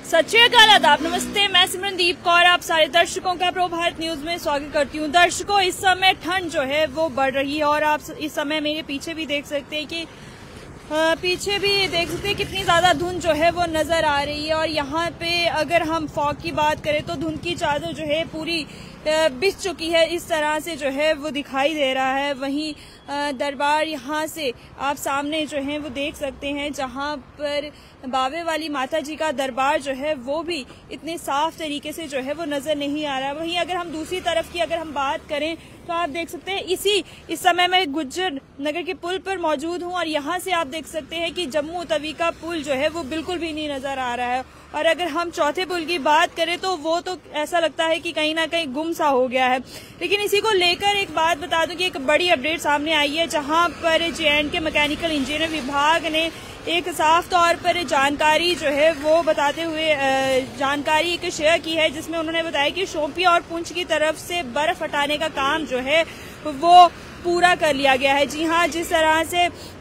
सत श्री अकाल, आदाब, नमस्ते। मैं सिमरनदीप कौर आप सारे दर्शकों का प्रो भारत न्यूज में स्वागत करती हूं। दर्शकों, इस समय ठंड जो है वो बढ़ रही है और आप इस समय मेरे पीछे भी देख सकते हैं कि कितनी ज्यादा धुंध जो है वो नजर आ रही है। और यहाँ पे अगर हम फॉग की बात करें तो धुंध की चादर जो है पूरी बिछ चुकी है, इस तरह से जो है वो दिखाई दे रहा है। वहीं दरबार यहाँ से आप सामने जो है वो देख सकते हैं, जहाँ पर बावे वाली माता जी का दरबार जो है वो भी इतने साफ तरीके से जो है वो नजर नहीं आ रहा है। वहीं अगर हम दूसरी तरफ की अगर हम बात करें तो आप देख सकते हैं इस समय मैं गुज्जर नगर के पुल पर मौजूद हूं और यहाँ से आप देख सकते हैं कि जम्मू तवी का पुल जो है वो बिल्कुल भी नहीं नजर आ रहा है। और अगर हम चौथे पुल की बात करें तो वो तो ऐसा लगता है कि कहीं ना कहीं गुम सा हो गया है। लेकिन इसी को लेकर एक बात बता दूं कि एक बड़ी अपडेट सामने आई है, जहां पर जे.एंड.के मैकेनिकल इंजीनियर विभाग ने एक साफ तौर पर जानकारी जो है वो बताते हुए जानकारी एक शेयर की है, जिसमें उन्होंने बताया कि शोपियां और पुंछ की तरफ से बर्फ हटाने का काम जो है वो पूरा कर लिया गया है। जी हाँ, जिस तरह से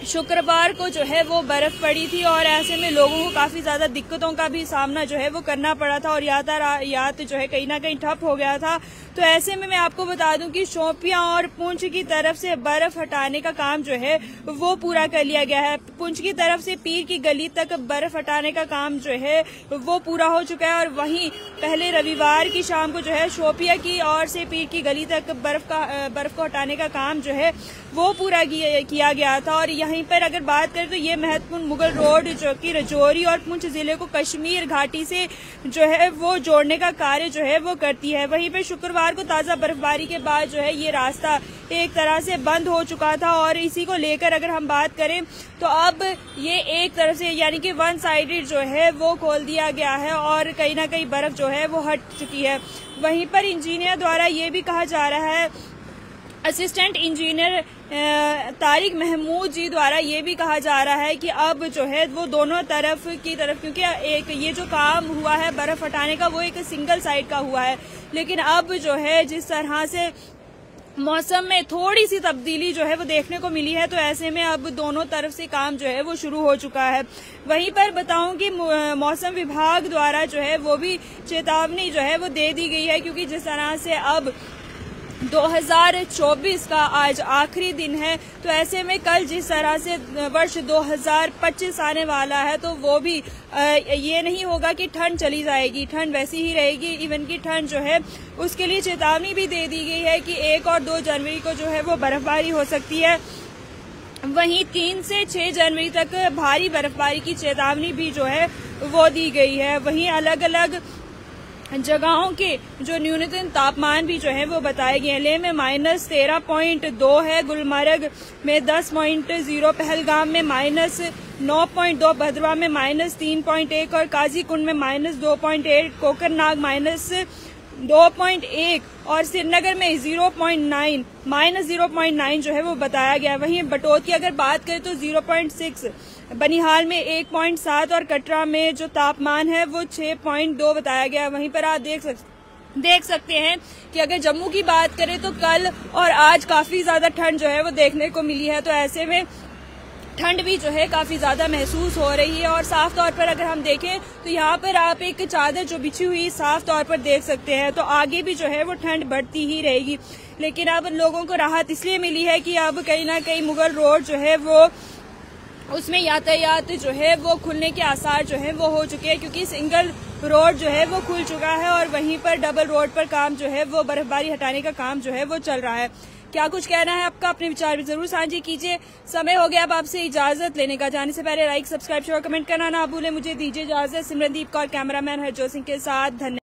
शुक्रवार को जो है वो बर्फ पड़ी थी और ऐसे में लोगों को काफी ज्यादा दिक्कतों का भी सामना जो है वो करना पड़ा था और यातायात जो है कहीं ना कहीं ठप हो गया था। तो ऐसे में मैं आपको बता दूं कि शोपियां और पुंछ की तरफ से बर्फ हटाने का काम जो है वो पूरा कर लिया गया है। पुंछ की तरफ से पीर की गली तक बर्फ हटाने का काम जो है वो पूरा हो चुका है और वहीं पहले रविवार की शाम को जो है शोपिया की ओर से पीर की गली तक बर्फ को हटाने का काम जो है वो पूरा किया गया था। और यहीं पर अगर बात करें तो ये महत्वपूर्ण मुगल रोड जो कि राजौरी और पुंछ जिले को कश्मीर घाटी से जो है वो जोड़ने का कार्य जो है वो करती है। वहीं पे शुक्रवार को ताजा बर्फबारी के बाद जो है ये रास्ता एक तरह से बंद हो चुका था और इसी को लेकर अगर हम बात करें तो अब ये एक तरफ से यानी कि वन साइडेड जो है वो खोल दिया गया है और कहीं ना कहीं बर्फ जो है वो हट चुकी है। वहीं पर इंजीनियर द्वारा ये भी कहा जा रहा है, असिस्टेंट इंजीनियर तारिक महमूद जी द्वारा ये भी कहा जा रहा है कि अब जो है वो दोनों तरफ क्योंकि एक ये जो काम हुआ है बर्फ हटाने का वो एक सिंगल साइड का हुआ है, लेकिन अब जो है जिस तरह से मौसम में थोड़ी सी तब्दीली जो है वो देखने को मिली है, तो ऐसे में अब दोनों तरफ से काम जो है वो शुरू हो चुका है। वहीं पर बताऊं कि मौसम विभाग द्वारा जो है वो भी चेतावनी जो है वो दे दी गई है, क्योंकि जिस तरह से अब 2024 का आज आखिरी दिन है, तो ऐसे में कल जिस तरह से वर्ष 2025 आने वाला है तो वो भी ये नहीं होगा कि ठंड चली जाएगी, ठंड वैसी ही रहेगी। इवन की ठंड जो है उसके लिए चेतावनी भी दे दी गई है कि 1 और 2 जनवरी को जो है वो बर्फबारी हो सकती है। वहीं 3 से 6 जनवरी तक भारी बर्फबारी की चेतावनी भी जो है वो दी गई है। वहीं अलग अलग जगहों के जो न्यूनतम तापमान भी जो है वो बताए गए हैं। लेह में -13.2 है, गुलमर्ग में 10.0, पहलगाम में -9.2, भद्रवाह में -3.1 और काजीकुंड में -2.8, कोकरनाग -2.1 और श्रीनगर में -0.9 जो है वो बताया गया। वहीं बटोत की अगर बात करें तो 0.6, बनिहाल में 1.7 और कटरा में जो तापमान है वो 6.2 बताया गया। वहीं पर आप देख सकते हैं कि अगर जम्मू की बात करें तो कल और आज काफी ज्यादा ठंड जो है वो देखने को मिली है, तो ऐसे में ठंड भी जो है काफी ज्यादा महसूस हो रही है। और साफ तौर पर अगर हम देखें तो यहाँ पर आप एक चादर जो बिछी हुई साफ तौर पर देख सकते हैं, तो आगे भी जो है वो ठंड बढ़ती ही रहेगी। लेकिन अब लोगों को राहत इसलिए मिली है कि अब कहीं ना कहीं मुगल रोड जो है वो उसमें यातायात जो है वो खुलने के आसार जो है वो हो चुके हैं, क्योंकि सिंगल रोड जो है वो खुल चुका है और वहीं पर डबल रोड पर काम जो है वो बर्फबारी हटाने का काम जो है वो चल रहा है। क्या कुछ कहना है आपका, अपने विचार भी जरूर साझे कीजिए। समय हो गया अब आपसे इजाजत लेने का, जाने से पहले लाइक, सब्सक्राइब, शेयर, कमेंट करना ना भूलें। मुझे दीजिए इजाजत। सिमरनदीप कौर, कैमरामैन हरजोत सिंह के साथ। धन्यवाद।